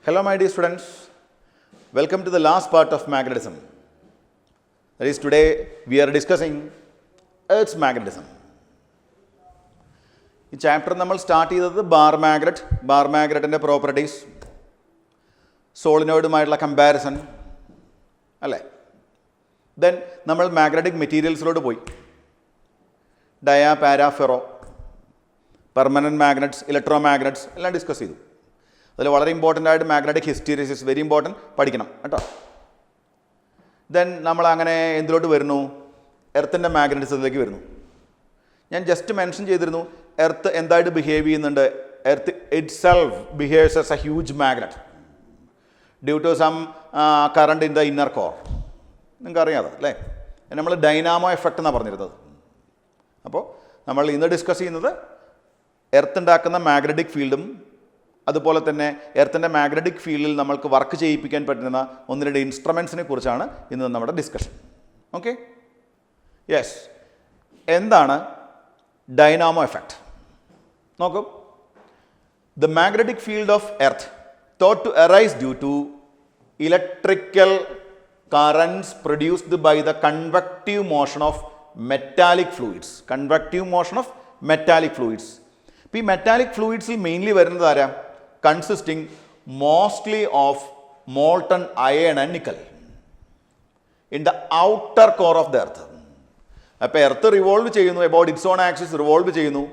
Hello my dear students, welcome to the last part of magnetism. That is, today we are discussing Earth's magnetism. ഈ chapter നമ്മൾ start ചെയ്തത് bar മാഗ്നറ്റിൻ്റെ properties, സോളിനോയിഡുമായിട്ടുള്ള comparison അല്ലേ. Then നമ്മൾ magnetic മെറ്റീരിയൽസിലോട്ട് പോയി. Dia, para, ferro, permanent magnets, electro magnets എല്ലാം discuss ചെയ്തു. അതിൽ വളരെ ഇമ്പോർട്ടൻ്റ് ആയിട്ട് മാഗ്നറ്റിക് ഹിസ്റ്റീരിയസിസ് വെരി ഇമ്പോർട്ടൻറ്റ്, പഠിക്കണം കേട്ടോ. ദെൻ നമ്മൾ അങ്ങനെ എന്തിലോട്ട് വരുന്നു? എർത്തിൻ്റെ മാഗ്നറ്റിസത്തിലേക്ക് വരുന്നു. ഞാൻ ജസ്റ്റ് മെൻഷൻ ചെയ്തിരുന്നു എർത്ത് എന്തായിട്ട് ബിഹേവ് ചെയ്യുന്നുണ്ട്. Earth itself behaves as a huge magnet due to some current in the inner core. നിങ്ങൾക്ക് അറിയാതെ അല്ലേ, നമ്മൾ ഡൈനാമോ എഫക്റ്റ് എന്നാണ് പറഞ്ഞിരുന്നത്. അപ്പോൾ നമ്മൾ ഇന്ന് ഡിസ്കസ് ചെയ്യുന്നത് എർത്ത് ഉണ്ടാക്കുന്ന മാഗ്നറ്റിക് ഫീൽഡും അതുപോലെ തന്നെ എർത്തിൻ്റെ മാഗ്നറ്റിക് ഫീൽഡിൽ നമ്മൾക്ക് വർക്ക് ചെയ്യിപ്പിക്കാൻ പറ്റുന്ന ഒന്ന് രണ്ട് ഇൻസ്ട്രുമെൻസിനെ കുറിച്ചാണ് ഇന്ന് നമ്മുടെ ഡിസ്കഷൻ. Okay, yes. എന്താണ് ഡൈനാമോ എഫക്റ്റ്? നോക്കൂ. The magnetic field of earth thought to arise due to electrical currents produced by the convective motion of metallic fluids. Convective motion of metallic fluids. ഇപ്പോൾ ഈ മെറ്റാലിക് ഫ്ലൂയിഡ്സിൽ mainly വരുന്നത് ആരാ? Consisting mostly of molten iron and nickel in the outer core of the earth. അപ്പോൾ earth revolve ചെയ്യുന്നു, about its own axis revolve ചെയ്യുന്നു.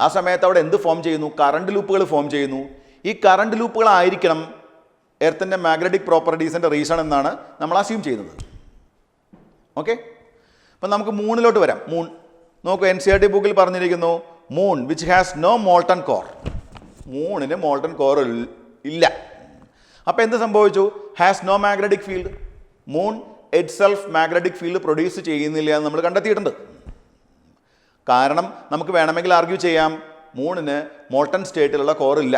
ആ സമയത്ത് അവിടെ എന്ത് ഫോം ചെയ്യുന്നു? കറണ്ട് ലൂപ്പുകൾ ഫോം ചെയ്യുന്നു. ഈ കറണ്ട് ലൂപ്പുകളായിരിക്കണം എർത്തിൻ്റെ മാഗ്നറ്റിക് പ്രോപ്പർട്ടീസിൻ്റെ റീസൺ എന്നാണ് നമ്മൾ അസ്യൂം ചെയ്യുന്നത്. ഓക്കെ, അപ്പം നമുക്ക് മൂണിലോട്ട് വരാം. മൂൺ നോക്കൂ, NCERT ബുക്കിൽ പറഞ്ഞിരിക്കുന്നു moon which has no molten core. മൂണിന് മോൾട്ടൺ കോർ ഇല്ല. അപ്പോൾ എന്ത് സംഭവിച്ചു? Has no magnetic field. Moon itself magnetic field produce ചെയ്യുന്നില്ല എന്ന് നമ്മൾ കണ്ടെത്തിയിട്ടുണ്ട്. കാരണം നമുക്ക് വേണമെങ്കിൽ ആർഗ്യൂ ചെയ്യാം മൂണിന് മോൾട്ടൺ സ്റ്റേറ്റിലുള്ള കോർ ഇല്ല.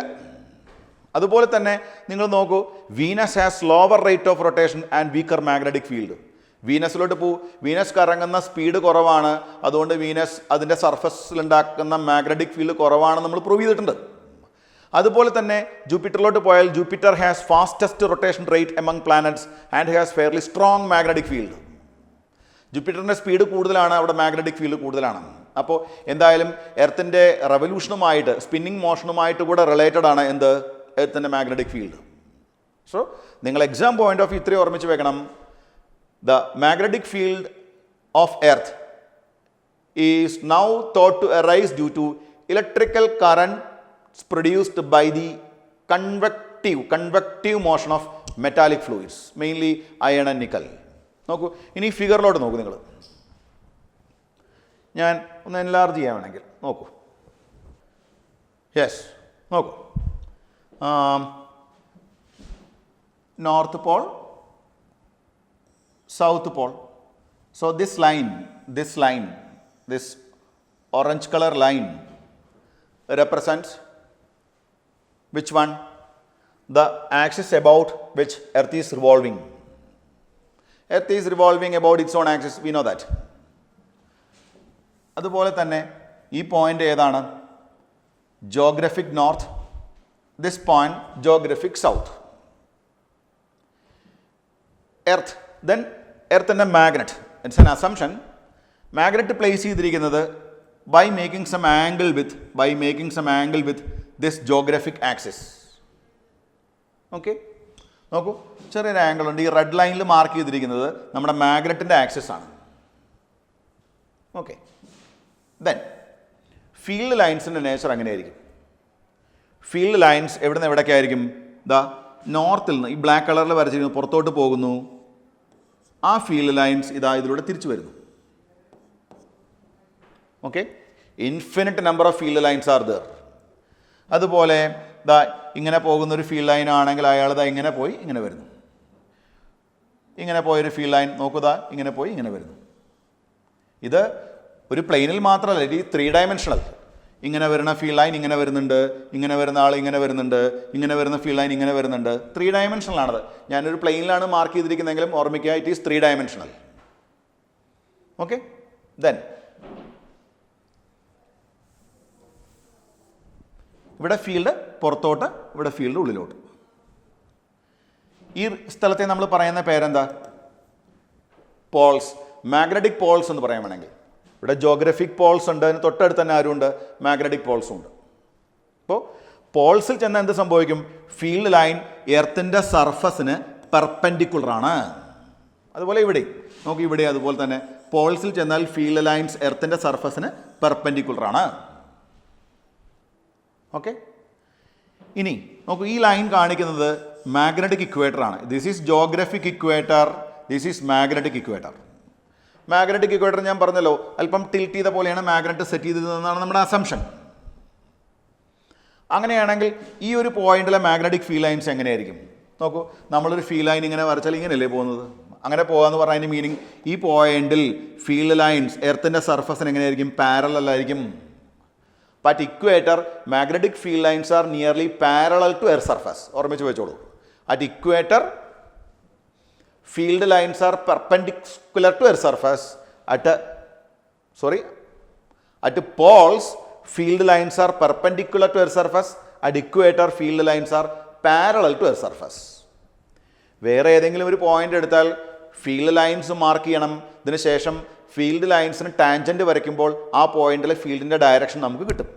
അതുപോലെ തന്നെ നിങ്ങൾ നോക്കൂ, Venus has lower rate of rotation and weaker magnetic field. വീനസിലോട്ട് വീനസ് കറങ്ങുന്ന സ്പീഡ് കുറവാണ്, അതുകൊണ്ട് വീനസ് അതിൻ്റെ സർഫസിലുണ്ടാക്കുന്ന മാഗ്നറ്റിക് ഫീൽഡ് കുറവാണെന്ന് നമ്മൾ പ്രൂവ് ചെയ്തിട്ടുണ്ട്. അതുപോലെ തന്നെ ജൂപ്പിറ്ററിലോട്ട് പോയാൽ Jupiter has fastest rotation rate among planets and has fairly strong magnetic field. ജൂപ്പിറ്ററിൻ്റെ സ്പീഡ് കൂടുതലാണ്, അവിടെ മാഗ്നറ്റിക് ഫീൽഡ് കൂടുതലാണ്. അപ്പോൾ എന്തായാലും എർത്തിൻ്റെ റെവല്യൂഷനുമായിട്ട് സ്പിന്നിങ് മോഷനുമായിട്ട് കൂടെ റിലേറ്റഡ് ആണ് എന്ത്? എർത്തിൻ്റെ മാഗ്നറ്റിക് ഫീൽഡ്. സോ നിങ്ങൾ എക്സാം പോയിന്റ് ഓഫ് വ്യൂ ഇത്രയും ഓർമ്മിച്ച് വെക്കണം. The magnetic field of Earth is now thought to arise due to electrical currents produced by the convective motion of metallic fluids, mainly iron and nickel. നോക്കൂ, ഇനി ഫിഗറിലോട്ട് നോക്കൂ. നിങ്ങൾ ഞാൻ ഒന്ന് എൻലാർജ് ചെയ്യാൻ വേണമെങ്കിൽ നോക്കൂ. യെസ്, നോക്കൂ. North Paul, South pole. So this line, this orange color line represents which one? The axis about which Earth is revolving. Earth is revolving about its own axis, we know that. അതുപോലെ തന്നെ ഈ point ഏതാണ്? Geographic north. This point geographic south. Earth then എർത്തിൻ്റെ magnet, it's an assumption. Magnet place ചെയ്തിരിക്കുന്നത് by making some angle with this geographic axis. Okay, നോക്കൂ, ചെറിയൊരു angle ഉണ്ട്. ഈ റെഡ് ലൈനിൽ മാർക്ക് ചെയ്തിരിക്കുന്നത് നമ്മുടെ മാഗ്നറ്റിൻ്റെ ആക്സിസ് ആണ്. ഓക്കെ, ദെൻ ഫീൽഡ് ലൈൻസിൻ്റെ നേച്ചർ എങ്ങനെയായിരിക്കും? ഫീൽഡ് ലൈൻസ് എവിടെ നിന്ന് എവിടേക്ക് ആയിരിക്കും? ദാ നോർത്തിൽ നിന്ന് ഈ ബ്ലാക്ക് കളറിൽ വരച്ചിരിക്കുന്നു, പുറത്തോട്ട് പോകുന്നു. ആ ഫീൽഡ് ലൈൻസ് ഇതാ ഇതിലൂടെ തിരിച്ചു വരുന്നു. Okay, infinite number of field lines are there. അതുപോലെ ദാ ഇങ്ങനെ പോകുന്നൊരു ഫീൽഡ് ലൈൻ ആണെങ്കിൽ അയാൾ ദാ ഇങ്ങനെ പോയി ഇങ്ങനെ വരുന്നു. ഇങ്ങനെ പോയൊരു ഫീൽഡ് ലൈൻ നോക്കുക, ഇങ്ങനെ പോയി ഇങ്ങനെ വരുന്നു. ഇത് ഒരു പ്ലെയിനിൽ മാത്രമല്ല, ഇത് 3 ഡയമെൻഷണൽ. ഇങ്ങനെ വരുന്ന ഫീൽഡ് ലൈൻ ഇങ്ങനെ വരുന്നുണ്ട്, ഇങ്ങനെ വരുന്ന ആൾ ഇങ്ങനെ വരുന്നുണ്ട്, ഇങ്ങനെ വരുന്ന ഫീൽഡ് ലൈൻ ഇങ്ങനെ വരുന്നുണ്ട്. 3 ഡയമെൻഷണലാണത്. ഞാനൊരു പ്ലെയിനിലാണ് മാർക്ക് ചെയ്തിരിക്കുന്നതെങ്കിലും ഓർമ്മിക്കുക, it is 3 dimensional. Okay, then ഇവിടെ ഫീൽഡ് പുറത്തോട്ട്, ഇവിടെ ഫീൽഡ് ഉള്ളിലോട്ട്. ഈ സ്ഥലത്തെ നമ്മൾ പറയുന്ന പേരെന്താ? പോൾസ്, മാഗ്നറ്റിക് പോൾസ് എന്ന് പറയാൻ വേണമെങ്കിൽ. ഇവിടെ ജോഗ്രഫിക് പോൾസ് ഉണ്ട്, അതിന് തൊട്ടടുത്ത് തന്നെ ആരുണ്ട്? മാഗ്നറ്റിക് പോൾസും ഉണ്ട്. അപ്പോൾ പോൾസിൽ ചെന്നാൽ എന്ത് സംഭവിക്കും? ഫീൽഡ് ലൈൻ എർത്തിൻ്റെ സർഫസിന് പെർപെൻഡിക്കുലറാണ്. അതുപോലെ ഇവിടെ നോക്കി, ഇവിടെ അതുപോലെ തന്നെ പോൾസിൽ ചെന്നാൽ ഫീൽഡ് ലൈൻസ് എർത്തിൻ്റെ സർഫസിന് പെർപെൻഡിക്കുലറാണ്. ഓക്കെ, ഇനി നോക്കൂ, ഈ ലൈൻ കാണിക്കുന്നത് മാഗ്നറ്റിക് ഇക്വേറ്റർ ആണ്. This is geographic equator, this is magnetic equator. Magnetic equator ഞാൻ പറഞ്ഞല്ലോ അല്പം ടിൽറ്റ് ചെയ്ത പോലെയാണ് മാഗ്നറ്റ് സെറ്റ് ചെയ്തതെന്നാണ് നമ്മുടെ അസംഷൻ. അങ്ങനെയാണെങ്കിൽ ഈ ഒരു പോയിന്റിലെ മാഗ്നറ്റിക് ഫീൽഡ് ലൈൻസ് എങ്ങനെയായിരിക്കും? നോക്കൂ, നമ്മളൊരു ഫീൽഡ് ലൈൻ ഇങ്ങനെ വരച്ചാൽ ഇങ്ങനെയല്ലേ പോകുന്നത്? അങ്ങനെ പോകാമെന്ന് പറഞ്ഞതിൻ്റെ മീനിങ് ഈ പോയിന്റിൽ ഫീൽഡ് ലൈൻസ് എർത്തിൻ്റെ സർഫസിന് എങ്ങനെയായിരിക്കും? പാരലൽ ആയിരിക്കും. But equator, magnetic field lines are nearly parallel to earth surface. ഓർമ്മിച്ച് വെച്ചോളൂ. At equator, field lines are perpendicular to earth surface. At poles, field lines are perpendicular to earth surface. At equator, field lines are parallel to earth surface. വേറെ ഏതെങ്കിലും ഒരു point എടുത്താൽ field lines mark ചെയ്യണം. ഇതിനുശേഷം field ലൈൻസിന് tangent വരയ്ക്കുമ്പോൾ ആ പോയിന്റിലെ ഫീൽഡിൻ്റെ direction നമുക്ക് കിട്ടും.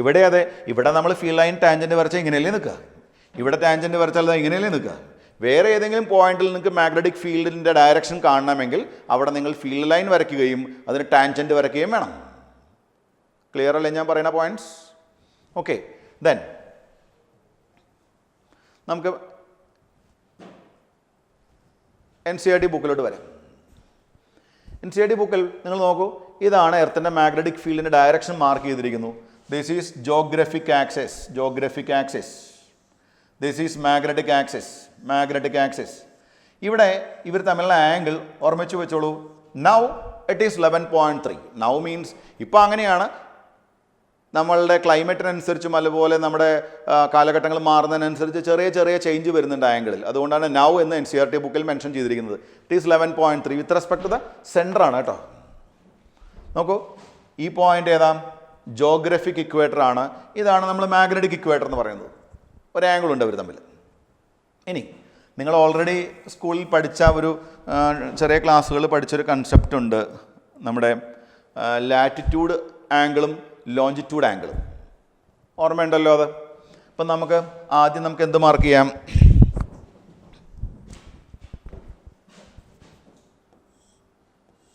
ഇവിടെ അതെ, ഇവിടെ നമ്മൾ ഫീൽഡ് ലൈൻ ടാൻജൻറ്റ് വരച്ചാൽ ഇങ്ങനെയല്ലേ നിൽക്കുക, ഇവിടെ ടാൻജൻറ്റ് വരച്ചാൽ ഇങ്ങനെയല്ലേ നിൽക്കുക. വേറെ ഏതെങ്കിലും പോയിന്റിൽ നിങ്ങൾക്ക് മാഗ്നറ്റിക് ഫീൽഡിൻ്റെ ഡയറക്ഷൻ കാണണമെങ്കിൽ അവിടെ നിങ്ങൾ ഫീൽഡ് ലൈൻ വരയ്ക്കുകയും അതിന് ടാൻജൻറ്റ് വരയ്ക്കുകയും വേണം. ക്ലിയർ അല്ലേ ഞാൻ പറയുന്ന പോയിന്റ്സ്? ഓക്കെ, ദെൻ നമുക്ക് NCERT ബുക്കിലോട്ട് വരാം. NCERT ബുക്കിൽ നിങ്ങൾ നോക്കൂ, ഇതാണ് എർത്തിൻ്റെ മാഗ്നറ്റിക് ഫീൽഡിൻ്റെ ഡയറക്ഷൻ മാർക്ക് ചെയ്തിരിക്കുന്നു. This is geographic axis, geographic axis. This is magnetic axis, magnetic axis. ഇവിടെ ഇവർ തമ്മിലുള്ള ആംഗിൾ ഓർമ്മിച്ച് വെച്ചോളൂ. Now it is 11.3. Now means ഇപ്പോൾ അങ്ങനെയാണ്. നമ്മളുടെ ക്ലൈമറ്റിനനുസരിച്ചും അതുപോലെ നമ്മുടെ കാലഘട്ടങ്ങൾ മാറുന്നതിനനുസരിച്ച് ചെറിയ ചെറിയ ചേഞ്ച് വരുന്നുണ്ട് ആംഗിളിൽ. അതുകൊണ്ടാണ് നൗ എന്ന് NCERT ബുക്കിൽ മെൻഷൻ ചെയ്തിരിക്കുന്നത്. It is 11.3 with respect to the സെൻറ്ററാണ് കേട്ടോ. നോക്കൂ, ഈ പോയിന്റ് ഏതാ? ജോഗ്രഫിക് ഇക്വേറ്റർ ആണ്. ഇതാണ് നമ്മൾ മാഗ്നറ്റിക് ഇക്വേറ്റർ എന്ന് പറയുന്നത്. ഒരു ആംഗിൾ ഉണ്ട് അവർ തമ്മിൽ. ഇനി നിങ്ങൾ ഓൾറെഡി സ്കൂളിൽ പഠിച്ച ഒരു ചെറിയ ക്ലാസ്സുകളിൽ പഠിച്ചൊരു കൺസെപ്റ്റ് ഉണ്ട്, നമ്മുടെ ലാറ്റിറ്റ്യൂഡ് ആംഗിളും ലോഞ്ചിറ്റ്യൂഡ് ആംഗിളും. ഓർമ്മയുണ്ടല്ലോ അത്? അപ്പം ആദ്യം നമുക്ക് എന്ത് മാർക്ക് ചെയ്യാം?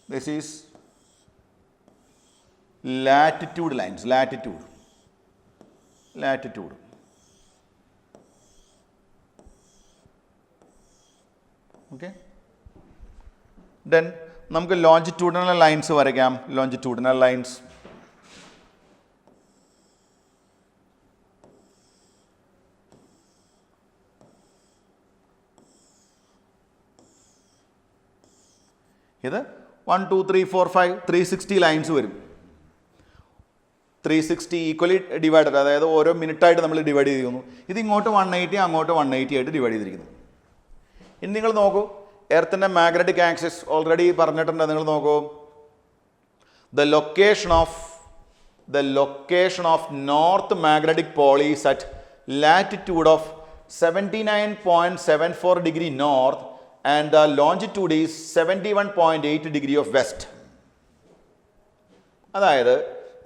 This is latitude lines, latitude, latitude. Okay, then നമുക്ക് ലോഞ്ചിറ്റ്യൂഡിനൽ ലൈൻസ് വരയ്ക്കാം. ലോഞ്ചിറ്റ്യൂഡിനൽ ലൈൻസ് ഇത് 1 2 3 4 5 360 ലൈൻസ് വരും. 360 ഈക്വലി ഡിവൈഡഡ്, അതായത് ഓരോ മിനിറ്റായിട്ട് നമ്മൾ ഡിവൈഡ് ചെയ്തിരിക്കുന്നു. ഇത് ഇങ്ങോട്ട് 180, അങ്ങോട്ട് 180 ആയിട്ട് ഡിവൈഡ് ചെയ്തിരിക്കുന്നു. ഇനി നിങ്ങൾ നോക്കൂ, എർത്തിൻ്റെ മാഗ്നറ്റിക് ആക്സിസ് ഓൾറെഡി പറഞ്ഞിട്ടുണ്ട്. നിങ്ങൾ നോക്കൂ, the location of north magnetic Paul is at latitude of 79.74 degree north and the longitude is 71.8 degree of west. അതായത്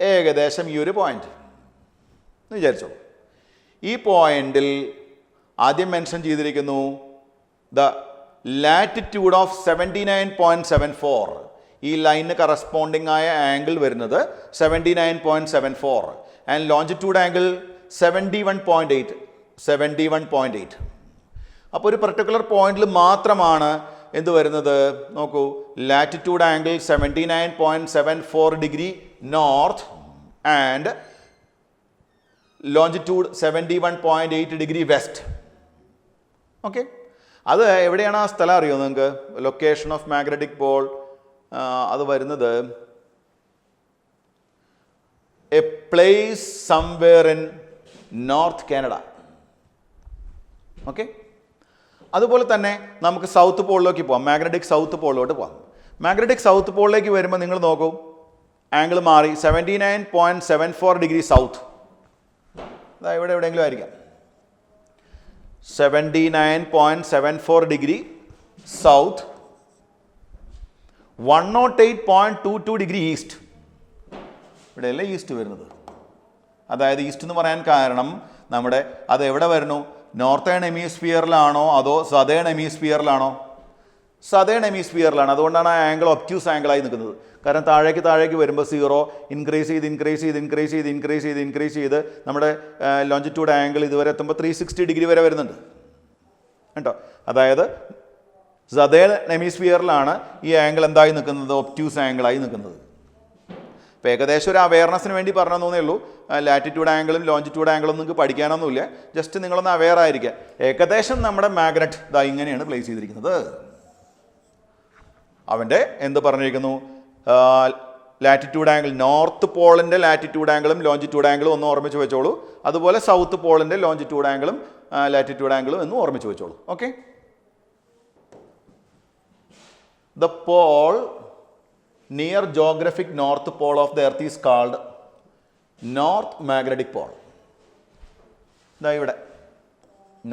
ഏകദേശം ഈ ഒരു പോയിന്റ് എന്ന് വിചാരിച്ചോ. ഈ പോയിന്റിൽ ആദ്യം മെൻഷൻ ചെയ്തിരിക്കുന്നു ദ ലാറ്റിറ്റ്യൂഡ് ഓഫ് 79.74. ഈ ലൈനിന് കറസ്പോണ്ടിങ് ആയ ആംഗിൾ വരുന്നത് 79.74 ആൻഡ് ലോഞ്ചിറ്റ്യൂഡ് ആംഗിൾ 71.8. അപ്പോൾ ഒരു പർട്ടിക്കുലർ പോയിന്റിൽ മാത്രമാണ് എന്ത് വരുന്നത്? നോക്കൂ, latitude angle 79.74 degree north and longitude 71.8 degree west. Okay, അത് എവിടെയാണ് ആ സ്ഥലം അറിയോ നിങ്ങൾക്ക്? ലൊക്കേഷൻ ഓഫ് മാഗ്നറ്റിക് പോൾ അത് വരുന്നത് A place somewhere in north Canada. Okay, അതുപോലെ തന്നെ നമുക്ക് സൗത്ത് പോളിലേക്ക് പോകാം. മാഗ്നറ്റിക് സൗത്ത് പോളിലോട്ട് പോകാം. മാഗ്നറ്റിക് സൗത്ത് പോളിലേക്ക് വരുമ്പോൾ നിങ്ങൾ നോക്കൂ, ആംഗിൾ മാറി 79.74 ഡിഗ്രി സൗത്ത്. അതായത് ഇവിടെ എവിടെയെങ്കിലും ആയിരിക്കാം. 79.74 ഡിഗ്രി സൗത്ത്, 108.22 ഡിഗ്രി ഈസ്റ്റ്. ഇവിടെയല്ലേ ഈസ്റ്റ് വരുന്നത്. അതായത് ഈസ്റ്റ് എന്ന് പറയാൻ കാരണം നമ്മുടെ അത് എവിടെ വരുന്നു? നോർത്തേൺ ഹെമിസ്ഫിയറിലാണോ അതോ സതേൺ ഹെമിസ്ഫിയറിലാണോ? സതേൺ ഹെമിസ്ഫിയറിലാണ്. അതുകൊണ്ടാണ് ആ ആംഗിൾ ഒബ്റ്റ്യൂസ് ആംഗിളായി നിൽക്കുന്നത്. കാരണം താഴേക്ക് വരുമ്പോൾ 0 ഇൻക്രീസ് ചെയ്ത് നമ്മുടെ ലോഞ്ചിറ്റ്യൂഡ് ആംഗിൾ ഇതുവരെ എത്തുമ്പോൾ 360 ഡിഗ്രി വരെ വരുന്നുണ്ട് കേട്ടോ. അതായത് സതേൺ ഹെമിസ്ഫിയറിലാണ് ഈ ആംഗിൾ എന്തായി നിൽക്കുന്നത്? ഒബ്റ്റ്യൂസ് ആംഗിളായി നിൽക്കുന്നത്. അപ്പോൾ ഏകദേശം ഒരു അവയർനെസ്സിന് വേണ്ടി പറഞ്ഞതേ ഉള്ളൂ. ലാറ്റിറ്റ്യൂഡ് ആംഗിളും ലോഞ്ചിറ്റ്യൂഡ് ആംഗിളും നിങ്ങൾക്ക് പഠിക്കാനൊന്നുമില്ല. ജസ്റ്റ് നിങ്ങളൊന്ന് അവെയർ ആയിരിക്കുക. ഏകദേശം നമ്മുടെ മാഗ്നറ്റ് ഇതാ ഇങ്ങനെയാണ് പ്ലേസ് ചെയ്തിരിക്കുന്നത്. അവൻ്റെ എന്ത് പറഞ്ഞിരിക്കുന്നു? ലാറ്റിറ്റ്യൂഡ് ആംഗിൾ, നോർത്ത് പോളിൻ്റെ ലാറ്റിറ്റ്യൂഡ് ആംഗിളും ലോഞ്ചിറ്റ്യൂഡ് ആംഗിളും ഒന്ന് ഓർമ്മിച്ച് വെച്ചോളൂ. അതുപോലെ സൗത്ത് പോളിൻ്റെ ലോഞ്ചിറ്റ്യൂഡ് ആംഗിളും ലാറ്റിറ്റ്യൂഡ് ആംഗിളും എന്ന് ഓർമ്മിച്ച് വെച്ചോളൂ. Okay. The pole near geographic north pole of the earth is called north magnetic pole. ഇതാ ഇവിടെ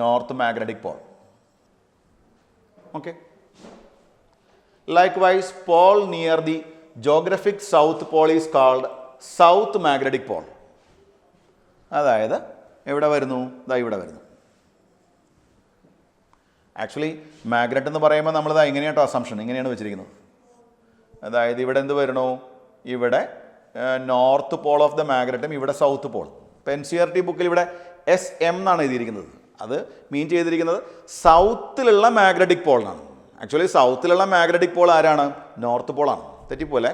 north magnetic pole. Okay. Likewise, pole near the geographic south pole is called south magnetic pole. അതായത് എവിടെ വരുന്നു? ഇതാ ഇവിടെ വരുന്നു. Actually magnet എന്ന് പറയുമ്പോൾ നമ്മളിതാ ഇങ്ങനെയാട്ടോ അസംഷൻ, ഇങ്ങനെയാണ് വെച്ചിരിക്കുന്നത്. അതായത് ഇവിടെ എന്ത് വരണോ? ഇവിടെ നോർത്ത് പോൾ ഓഫ് ദ മാഗ്നറ്റും ഇവിടെ സൗത്ത് പോൾ. ഇപ്പോൾ NCERT ബുക്കിൽ ഇവിടെ SM എന്നാണ് എഴുതിയിരിക്കുന്നത്. അത് മീൻ ചെയ്തിരിക്കുന്നത് സൗത്തിലുള്ള മാഗ്നറ്റിക് പോളിനാണ്. ആക്ച്വലി സൗത്തിലുള്ള മാഗ്നറ്റിക് പോൾ ആരാണ്? നോർത്ത് പോളാണ്. തെറ്റിപ്പോലെ.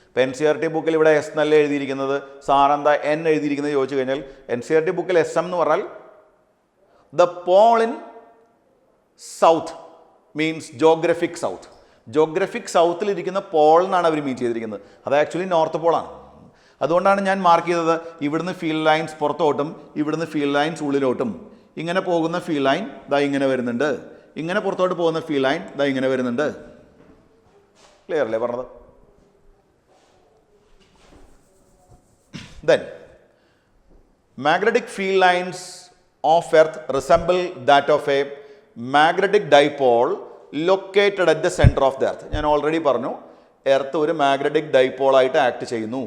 ഇപ്പോൾ NCERT ബുക്കിൽ ഇവിടെ S എന്നല്ല എഴുതിയിരിക്കുന്നത്, സാറെന്താ N എഴുതിയിരിക്കുന്നത് ചോദിച്ചു കഴിഞ്ഞാൽ NCERT ബുക്കിൽ SM എന്ന് പറഞ്ഞാൽ the pole in south means geographic south. Geographic സൗത്തിലിരിക്കുന്ന പോൾ എന്നാണ് അവർ മീൻ ചെയ്തിരിക്കുന്നത്. അത് ആക്ച്വലി നോർത്ത് പോളാണ്. അതുകൊണ്ടാണ് ഞാൻ മാർക്ക് ചെയ്തത് ഇവിടുന്ന് ഫീൽഡ് ലൈൻസ് പുറത്തോട്ടും ഇവിടുന്ന് ഫീൽഡ് ലൈൻസ് ഉള്ളിലോട്ടും. ഇങ്ങനെ പോകുന്ന ഫീൽഡ് ലൈൻ ദാ ഇങ്ങനെ വരുന്നുണ്ട്, ഇങ്ങനെ പുറത്തോട്ട് പോകുന്ന ഫീൽഡ് ലൈൻ ദാ ഇങ്ങനെ വരുന്നുണ്ട്. ക്ലിയർ അല്ലേ പറഞ്ഞത്? Then magnetic field lines of earth resemble that of a magnetic dipole located at the center of the earth. ഞാൻ ഓൾറെഡി പറഞ്ഞു എർത്ത് ഒരു മാഗ്നറ്റിക് ഡൈപോൾ ആയിട്ട് ആക്ട് ചെയ്യുന്നു.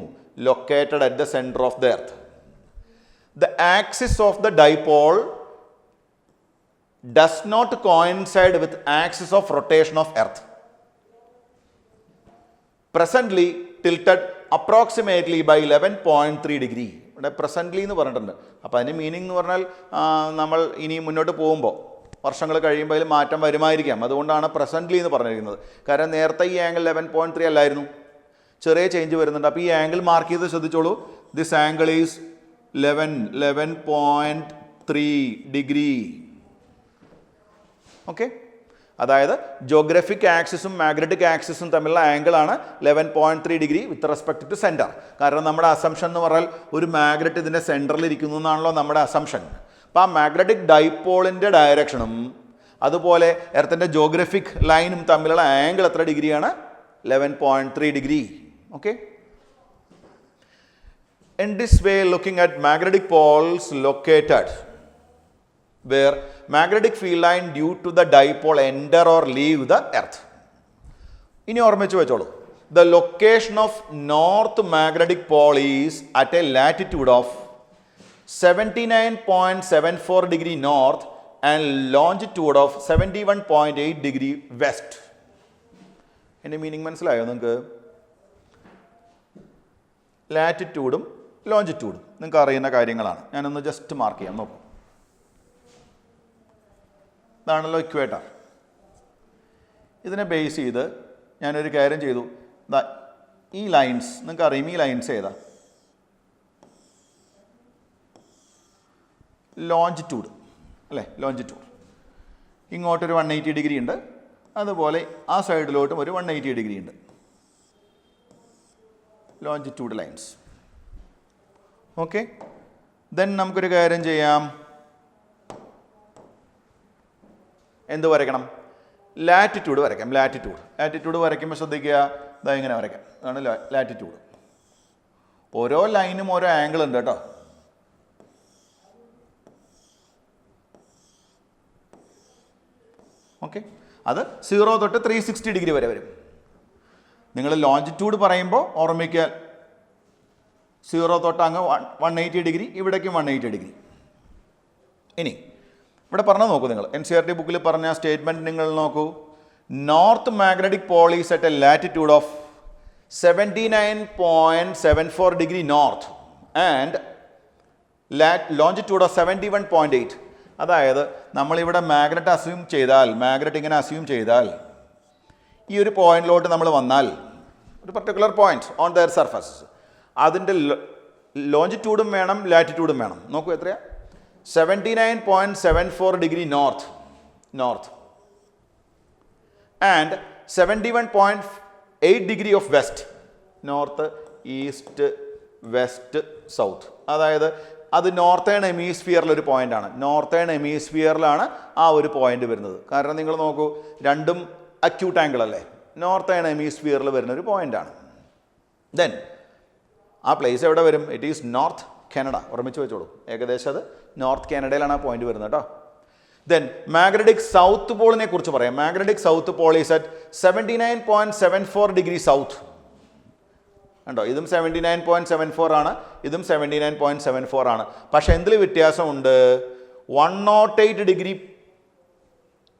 located at the center of the earth. The axis of the dipole does not coincide with axis of rotation of earth. Presently tilted approximately by 11.3 degree. ഇവിടെ presently എന്ന് പറഞ്ഞിട്ടുണ്ട്. അപ്പോൾ അതിന് meaning എന്ന് പറഞ്ഞാൽ നമ്മൾ ഇനി മുന്നോട്ട് പോകുമ്പോൾ വർഷങ്ങൾ കഴിയുമ്പോൾ അതിൽ മാറ്റം വരുമായിരിക്കാം. അതുകൊണ്ടാണ് പ്രസൻ്റ്ലി എന്ന് പറഞ്ഞിരിക്കുന്നത്. കാരണം നേരത്തെ ഈ ആംഗിൾ 11.3 അല്ലായിരുന്നു, ചെറിയ ചേഞ്ച് വരുന്നുണ്ട്. അപ്പോൾ ഈ ആംഗിൾ മാർക്ക് ചെയ്ത് ശ്രദ്ധിച്ചോളൂ. This angle is 11.3 degree. Okay. അതായത് ജോഗ്രഫിക് ആക്സിസും മാഗ്നറ്റിക് ആക്സിസും തമ്മിലുള്ള ആംഗിളാണ് 11.3 degree with respect to centre. കാരണം നമ്മുടെ അസംഷൻ എന്ന് പറഞ്ഞാൽ ഒരു മാഗ്നറ്റ് ഇതിൻ്റെ സെൻറ്ററിൽ ഇരിക്കുന്നു എന്നാണല്ലോ നമ്മുടെ അസംഷൻ. അപ്പോൾ ആ മാഗ്നറ്റിക് ഡൈപോളിൻ്റെ ഡയറക്ഷനും അതുപോലെ എർത്തിൻ്റെ ജോഗ്രഫിക് ലൈനും തമ്മിലുള്ള ആംഗിൾ എത്ര ഡിഗ്രിയാണ്? 11.3 degree. Okay. In this way, looking at magnetic poles located where magnetic field line due to the dipole enter or leave the earth. ഇനി ഓർമ്മിച്ച് വെച്ചോളൂ. The location of north magnetic pole is at a latitude of 79.74 degree north and longitude of 71.8 degree west. എൻ്റെ meaning മനസ്സിലായോ നിങ്ങൾക്ക്? ലാറ്റിറ്റ്യൂഡും ലോഞ്ചിറ്റ്യൂഡും നിങ്ങൾക്ക് അറിയുന്ന കാര്യങ്ങളാണ്. ഞാനൊന്ന് ജസ്റ്റ് മാർക്ക് ചെയ്യാം. നോക്കൂ, ഇതാണല്ലോ ഇക്വേറ്റർ. ഇതിനെ ബേസ് ചെയ്ത് ഞാനൊരു കാര്യം ചെയ്തു. ഈ ലൈൻസ് നിങ്ങൾക്ക് അറിയും. ഈ ലൈൻസ് ഏതാ? ലോഞ്ചിറ്റ്യൂഡ് അല്ലേ? ലോഞ്ചിറ്റ്യൂഡ്. ഇങ്ങോട്ടൊരു 180 ഡിഗ്രി ഉണ്ട്, അതുപോലെ ആ സൈഡിലോട്ടും ഒരു 180 ഡിഗ്രി ഉണ്ട്. Longitude lines. ഓക്കെ. ദെൻ നമുക്കൊരു കാര്യം ചെയ്യാം. എന്ത് വരയ്ക്കണം? ലാറ്റിറ്റ്യൂഡ് വരയ്ക്കാം. ലാറ്റിറ്റ്യൂഡ് വരയ്ക്കുമ്പോൾ ശ്രദ്ധിക്കുക, ഇതാ ഇങ്ങനെ വരയ്ക്കാം. അതാണ് ലാറ്റിറ്റ്യൂഡ്. ഓരോ ലൈനും ഓരോ ആംഗിൾ ഉണ്ട് കേട്ടോ. ഓക്കെ, അത് 0 തൊട്ട് 360 ഡിഗ്രി വരെ വരും. നിങ്ങൾ ലോഞ്ചിറ്റ്യൂഡ് പറയുമ്പോൾ ഓർമ്മിക്കുക 0 തൊട്ട് അങ്ങ് 180 ഡിഗ്രി, ഇവിടേക്കും 180 ഡിഗ്രി. ഇനി ഇവിടെ പറഞ്ഞാൽ നോക്കൂ, നിങ്ങൾ NCERT ബുക്കിൽ പറഞ്ഞ സ്റ്റേറ്റ്മെൻറ്റ് നിങ്ങൾ നോക്കൂ. North magnetic Paul is at A latitude of 79.74 degree north and longitude of 71.8. അതായത് നമ്മളിവിടെ മാഗ്നറ്റ് അസ്യൂം ചെയ്താൽ, മാഗ്നറ്റ് ഇങ്ങനെ അസ്യൂം ചെയ്താൽ ഈ ഒരു പോയിന്റിലോട്ട് നമ്മൾ വന്നാൽ, ഒരു particular point on there surface, അതിൻ്റെ ലോഞ്ചിറ്റ്യൂഡും വേണം ലാറ്റിറ്റ്യൂഡും വേണം. നോക്കൂ എത്രയാ, 79.74 degree north and 71.8 degree of west, north east west south. അതായത് അത് നോർത്തേൺ ഹെമിസ്ഫിയറിലൊരു പോയിൻ്റാണ്. നോർത്തേൺ ഹെമിസ്ഫിയറിലാണ് ആ ഒരു പോയിന്റ് വരുന്നത്. കാരണം നിങ്ങൾ നോക്കൂ, രണ്ടും അക്യൂട്ട് ആംഗിൾ അല്ലേ, നോർത്തേൺ ഹെമിസ്ഫിയറിൽ വരുന്ന ഒരു പോയിൻ്റാണ്. ദെൻ ആ പ്ലേസ് എവിടെ വരും? It is north Canada. ഓർമ്മിച്ച് വെച്ചോളൂ, ഏകദേശം അത് നോർത്ത് കാനഡയിലാണ് ആ പോയിന്റ് വരുന്നത് കേട്ടോ. ദെൻ മാഗ്നറ്റിക് സൗത്ത് പോളിനെ കുറിച്ച് പറയാം. Magnetic south Paul is at 79.74 degree south. കണ്ടോ, ഇതും 79.74 ആണ്, ഇതും 79.74 ആണ്. പക്ഷെ എന്തിൽ വ്യത്യാസമുണ്ട്? 108 degree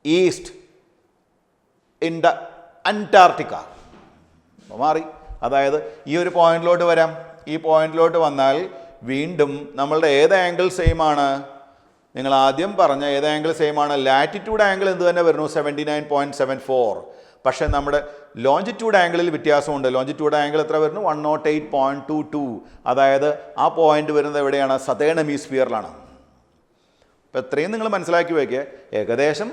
east in the Antarctica മാറി. അതായത് ഈ ഒരു പോയിന്റിലോട്ട് വരാം, ഈ പോയിന്റിലോട്ട് വന്നാൽ വീണ്ടും നമ്മളുടെ ഏത് ആംഗിൾ സെയിം ആണ്? നിങ്ങൾ ആദ്യം പറഞ്ഞ ഏത് ആംഗിൾ സെയിം ആണ്? ലാറ്റിറ്റ്യൂഡ് ആംഗിൾ എന്ത് തന്നെ വരുന്നു? 79.74. പക്ഷേ നമ്മുടെ ലോഞ്ചിറ്റ്യൂഡ് ആംഗിളിൽ വ്യത്യാസമുണ്ട്. ലോഞ്ചിറ്റ്യൂഡ് ആംഗിൾ എത്ര വരുന്നു? 108.22. അതായത് ആ പോയിന്റ് വരുന്നത് എവിടെയാണ്? സതേൺ ഹെമിസ്ഫിയറിലാണ്. അപ്പോൾ എത്രയും നിങ്ങൾ മനസ്സിലാക്കി വയ്ക്കുക, ഏകദേശം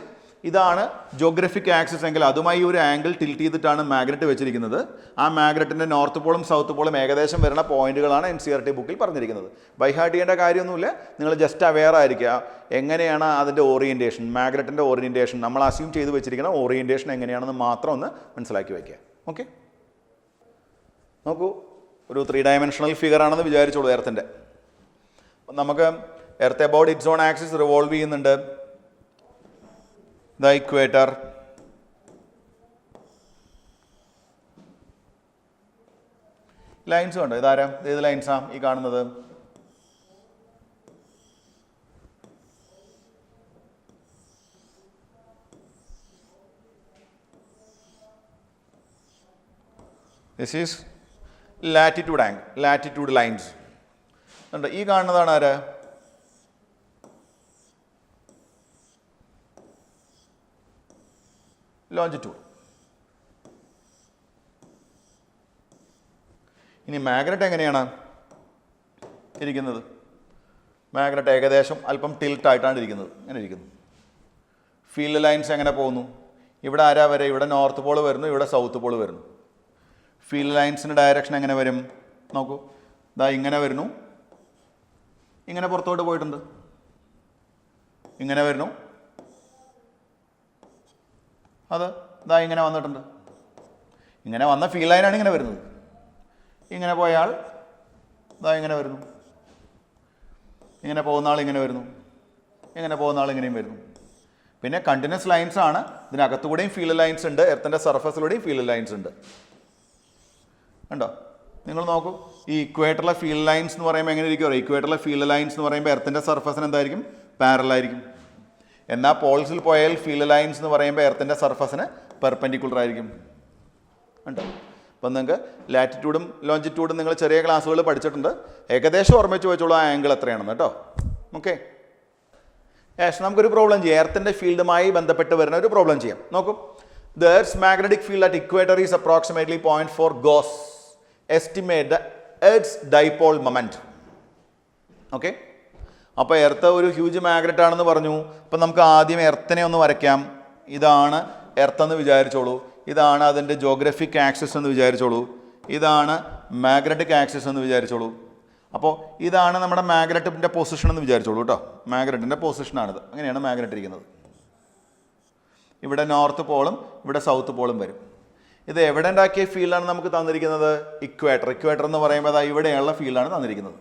ഇതാണ് ജോഗ്രഫിക് ആക്സിസ് എങ്കിൽ അതുമായി ഒരു ആംഗിൾ ടിൽറ്റ് ചെയ്തിട്ടാണ് മാഗ്നറ്റ് വെച്ചിരിക്കുന്നത്. ആ മാഗ്നറ്റിൻ്റെ നോർത്ത് പോളും സൗത്ത് പോളും ഏകദേശം വരുന്ന പോയിന്റുകളാണ് NCERT ബുക്കിൽ പറഞ്ഞിരിക്കുന്നത്. ബൈഹാർട്ട് ചെയ്യേണ്ട കാര്യമൊന്നുമില്ല, നിങ്ങൾ ജസ്റ്റ് അവെയർ ആയിരിക്കുക എങ്ങനെയാണ് അതിൻ്റെ ഓറിയൻറ്റേഷൻ, മാഗ്നറ്റിൻ്റെ ഓറിയൻറ്റേഷൻ, നമ്മൾ അസ്യൂം ചെയ്ത് വെച്ചിരിക്കുന്ന ഓറിയൻറ്റേഷൻ എങ്ങനെയാണെന്ന് മാത്രം ഒന്ന് മനസ്സിലാക്കി വയ്ക്കുക. ഓക്കെ, നോക്കൂ, ഒരു 3 ഡയമെൻഷണൽ ഫിഗർ ആണെന്ന് വിചാരിച്ചോളൂ എർത്തിൻ്റെ. നമുക്ക് earth about it's own axis revolve ചെയ്യുന്നുണ്ട്. ദ ഇക്വേറ്റർ, ലൈൻസ് ഉണ്ട്. ഇതാരാ? ഏത് ലൈൻസാ ഈ കാണുന്നത്? This is latitude angle, latitude lines ഉണ്ട്. ഈ കാണുന്നതാണ് ആര്? ലോഞ്ചിറ്റ്യൂഡ്. ഇനി മാഗ്നറ്റ് എങ്ങനെയാണ് ഇരിക്കുന്നത്? മാഗ്നറ്റ് ഏകദേശം അല്പം ടിൽട്ടായിട്ടാണ് ഇരിക്കുന്നത്, ഇങ്ങനെ ഇരിക്കുന്നു. ഫീൽഡ് ലൈൻസ് എങ്ങനെ പോകുന്നു? ഇവിടെ ആരാ വരെ? ഇവിടെ നോർത്ത് പോൾ വരുന്നു, ഇവിടെ സൗത്ത് പോൾ വരുന്നു. ഫീൽഡ് ലൈൻസിൻ്റെ ഡയറക്ഷൻ എങ്ങനെ വരും? നോക്കൂ, ഇതാ ഇങ്ങനെ വരുന്നു, ഇങ്ങനെ പുറത്തോട്ട് പോയിട്ടുണ്ട്, ഇങ്ങനെ വരുന്നു, അത് ഇതാ ഇങ്ങനെ വന്നിട്ടുണ്ട്. ഇങ്ങനെ വന്ന ഫീൽഡ് ലൈനാണ് ഇങ്ങനെ വരുന്നത്. ഇങ്ങനെ പോയാൽ ഇതാ ഇങ്ങനെ വരുന്നു, ഇങ്ങനെ പോകുന്ന ആൾ ഇങ്ങനെ വരുന്നു, ഇങ്ങനെ പോകുന്ന ആൾ ഇങ്ങനെയും വരുന്നു. പിന്നെ കണ്ടിന്യൂസ് ലൈൻസ് ആണ്. ഇതിനകത്തുകൂടെയും ഫീൽഡ് ലൈൻസ് ഉണ്ട്, എർത്തിൻ്റെ സർഫസിലൂടെയും ഫീൽഡ് ലൈൻസ് ഉണ്ട്. കണ്ടോ, നിങ്ങൾ നോക്കൂ, ഈ ഇക്വേറ്ററിലെ ഫീൽഡ് ലൈൻസ് എന്ന് പറയുമ്പോൾ എങ്ങനെ ഇരിക്കുമോ? ഇക്വേറ്ററിലെ ഫീൽഡ് ലൈൻസ് എന്ന് പറയുമ്പോൾ എർത്തിൻ്റെ സർഫസിന് എന്തായിരിക്കും? പാരലായിരിക്കും. എന്നാൽ പോൾസിൽ പോയാൽ ഫീൽഡ് ലൈൻസ് എന്ന് പറയുമ്പോൾ എർത്തിൻ്റെ സർഫസിന് പെർപെൻഡിക്കുലർ ആയിരിക്കും. ഉണ്ടോ? അപ്പം നിങ്ങൾക്ക് ലാറ്റിറ്റ്യൂഡും ലോഞ്ചിറ്റ്യൂഡും നിങ്ങൾ ചെറിയ ക്ലാസ്സുകൾ പഠിച്ചിട്ടുണ്ട്. ഏകദേശം ഓർമ്മിച്ച് വെച്ചോളൂ ആ ആംഗിൾ എത്രയാണെന്ന് കേട്ടോ. ഓക്കെ, നമുക്കൊരു പ്രോബ്ലം ചെയ്യാം. എർത്തിൻ്റെ ഫീൽഡുമായി ബന്ധപ്പെട്ട് വരുന്ന ഒരു പ്രോബ്ലം ചെയ്യാം. നോക്കൂ, the Earth's magnetic field at equator is approximately 0.4 Gauss. Estimate the Earth's dipole moment. Okay, അപ്പോൾ എർത്ത് ഒരു ഹ്യൂജ് മാഗ്നറ്റ് ആണെന്ന് പറഞ്ഞു. അപ്പം നമുക്ക് ആദ്യം എർത്തിനെ ഒന്ന് വരയ്ക്കാം. ഇതാണ് എർത്തെന്ന് വിചാരിച്ചോളൂ. ഇതാണ് അതിൻ്റെ ജോഗ്രഫിക് ആക്സിസ് എന്ന് വിചാരിച്ചോളൂ. ഇതാണ് മാഗ്നറ്റിക് ആക്സിസ് എന്ന് വിചാരിച്ചോളൂ. അപ്പോൾ ഇതാണ് നമ്മുടെ മാഗ്നറ്റിൻ്റെ പൊസിഷൻ എന്ന് വിചാരിച്ചോളൂ കേട്ടോ. മാഗ്നറ്റിൻ്റെ പൊസിഷനാണിത്. അങ്ങനെയാണ് മാഗ്നറ്റ് ഇരിക്കുന്നത്. ഇവിടെ നോർത്ത് പോളും ഇവിടെ സൗത്ത് പോളും വരും. ഇത് എവിടെ ഉണ്ടാക്കിയ ഫീൽഡാണ് നമുക്ക് തന്നിരിക്കുന്നത്? ഇക്വേറ്റർ. ഇക്വേറ്റർ എന്ന് പറയുമ്പോൾ അതാ ഇവിടെയുള്ള ഫീൽഡാണ് തന്നിരിക്കുന്നത്.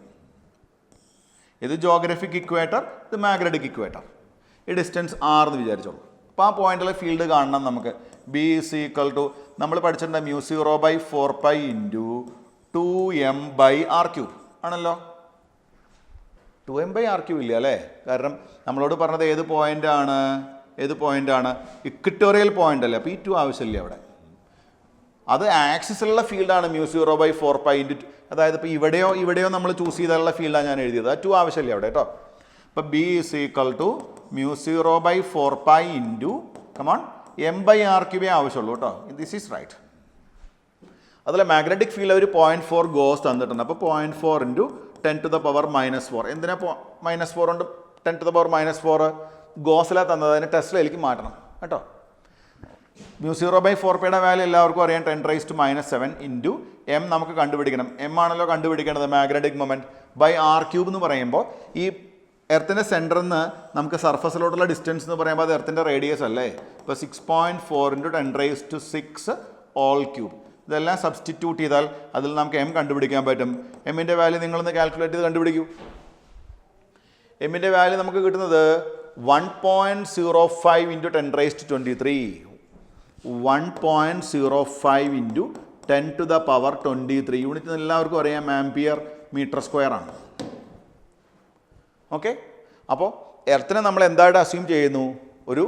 ഇത് ജോഗ്രഫിക് ഇക്വേറ്റർ, ഇത് മാഗ്നറ്റിക് ഇക്വേറ്റർ. ഈ ഡിസ്റ്റൻസ് R എന്ന് വിചാരിച്ചോളൂ. അപ്പോൾ ആ പോയിന്റിലെ ഫീൽഡ് കാണണം നമുക്ക്. ബി ഈസ് ഈക്വൽ ടു നമ്മൾ പഠിച്ചിട്ടുണ്ട് μ0/4π ഇൻറ്റു 2m/r³ ആണല്ലോ. 2m/r³ ഇല്ല അല്ലേ? കാരണം നമ്മളോട് പറഞ്ഞത് ഏത് പോയിന്റാണ് ഇക്വറ്റോറിയൽ പോയിന്റ് അല്ലേ? അപ്പോൾ ഈ 2 ആവശ്യമില്ല അവിടെ. അത് ആക്സിസിലുള്ള ഫീൽഡാണ് μ0/4π ഇൻറ്റു, അതായത് ഇപ്പോൾ ഇവിടെയോ നമ്മൾ ചൂസ് ചെയ്താലുള്ള ഫീൽഡാണ് ഞാൻ എഴുതിയത്. ആ 2 ആവശ്യമില്ല അവിടെ കേട്ടോ. അപ്പോൾ B is equal to μ0/4π into come on m/r³ ആവശ്യമുള്ളൂ കേട്ടോ. This is right. അതുപോലെ മാഗ്നറ്റിക് ഫീൽഡ് ഒരു 0.4 ഗോസ് തന്നിട്ടുണ്ട്. അപ്പോൾ 0.4 ഇൻറ്റു 10⁻⁻⁴. എന്തിനാ -4 കൊണ്ട് 10⁻⁻⁴? ഗോസിലാണ് തന്നത്, അതിനെ ടെസ്ലയിലേക്ക് മാറ്റണം കേട്ടോ. μ0/4πയുടെ വാല്യൂ എല്ലാവർക്കും അറിയാം, 10⁻⁻7 ഇൻറ്റു m നമുക്ക് കണ്ടുപിടിക്കണം. m ആണല്ലോ കണ്ടുപിടിക്കേണ്ടത് മാഗ്നറ്റിക് മൊമെൻറ്റ് /r³ എന്ന് പറയുമ്പോൾ ഈ എർത്തിൻ്റെ സെൻറ്ററിൽ നിന്ന് നമുക്ക് സർഫസിലോട്ടുള്ള ഡിസ്റ്റൻസ് എന്ന് പറയുമ്പോൾ അത് എർത്തിൻ്റെ റേഡിയസ് അല്ലേ? ഇപ്പോൾ 6.4 ഇൻറ്റു 10⁻⁶ all³. ഇതെല്ലാം സബ്സ്റ്റിറ്റ്യൂട്ട് ചെയ്താൽ അതിൽ നമുക്ക് m കണ്ടുപിടിക്കാൻ പറ്റും. എമ്മിൻ്റെ വാല്യൂ നിങ്ങളൊന്ന് കാൽക്കുലേറ്റ് ചെയ്ത് കണ്ടുപിടിക്കൂ. എമ്മിൻ്റെ വാല്യൂ നമുക്ക് കിട്ടുന്നത് 1.05 ഇൻറ്റു 10⁻23. 1.05 ഇൻറ്റു 10⁻23 യൂണിറ്റ് എല്ലാവർക്കും അറിയാം ആംപിയർ മീറ്റർ സ്ക്വയർ ആണ്. ഓക്കെ, അപ്പോൾ എർത്തിനെ നമ്മൾ എന്തായിട്ട് അസ്യൂം ചെയ്യുന്നു? ഒരു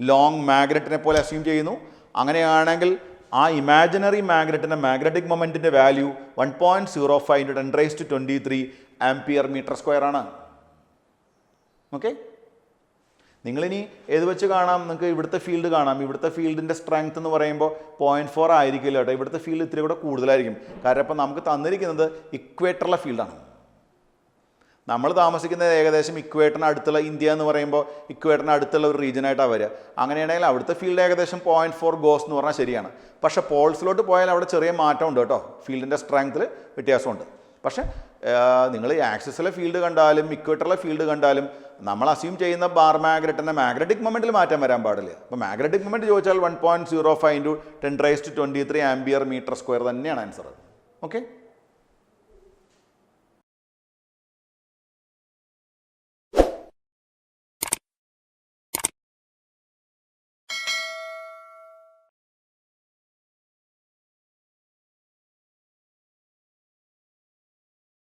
ലോങ് മാഗ്നറ്റിനെ പോലെ അസ്യൂം ചെയ്യുന്നു. അങ്ങനെയാണെങ്കിൽ ആ ഇമാജിനറി മാഗ്നറ്റിൻ്റെ മാഗ്നറ്റിക് മൊമെൻറ്റിൻ്റെ value 1.05 into 10⁻23 ampere metre square ആണ്. ഓക്കെ, നിങ്ങളിനി ഏത് വെച്ച് കാണാം? നിങ്ങൾക്ക് ഇവിടുത്തെ ഫീൽഡ് കാണാം. ഇവിടുത്തെ ഫീൽഡിൻ്റെ സ്ട്രെങ്ത് എന്ന് പറയുമ്പോൾ 0.4 ആയിരിക്കില്ല കേട്ടോ. ഇവിടുത്തെ ഫീൽഡ് ഇത്തിരി കൂടെ കൂടുതലായിരിക്കും. കാരണം ഇപ്പോൾ നമുക്ക് തന്നിരിക്കുന്നത് ഇക്വേറ്ററിലെ ഫീൽഡാണ്. നമ്മൾ താമസിക്കുന്നത് ഏകദേശം ഇക്വേറ്ററിന് അടുത്തുള്ള ഇന്ത്യ എന്ന് പറയുമ്പോൾ ഇക്വേറ്ററിന് അടുത്തുള്ള ഒരു റീജിയനായിട്ടാണ് വരിക. അങ്ങനെയാണെങ്കിൽ അവിടുത്തെ ഫീൽഡ് ഏകദേശം 0.4 ഗോസ് എന്ന് പറഞ്ഞാൽ ശരിയാണ്. പക്ഷേ പോൾസിലോട്ട് പോയാൽ അവിടെ ചെറിയ മാറ്റമുണ്ട് കേട്ടോ. ഫീൽഡിൻ്റെ സ്ട്രെങ്ത്തിൽ വ്യത്യാസമുണ്ട്. പക്ഷേ നിങ്ങൾ ഈ ആക്സിസിലെ ഫീൽഡ് കണ്ടാലും ഇക്വേറ്ററിലെ ഫീൽഡ് കണ്ടാലും നമ്മൾ അസ്യൂം ചെയ്യുന്ന ബാർ മാഗ്നറ്റിൻ്റെ മാഗ്നറ്റിക് മൊമെൻറ്റിൽ മാറ്റം വരാൻ പാടില്ല. അപ്പോൾ മാഗ്നറ്റിക് മൊമെൻറ്റ് ചോദിച്ചാൽ 1.05 ഇൻറ്റു 10⁻23 ആംപിയർ മീറ്റർ സ്ക്വയർ തന്നെയാണ് ആൻസർ. ഓക്കെ.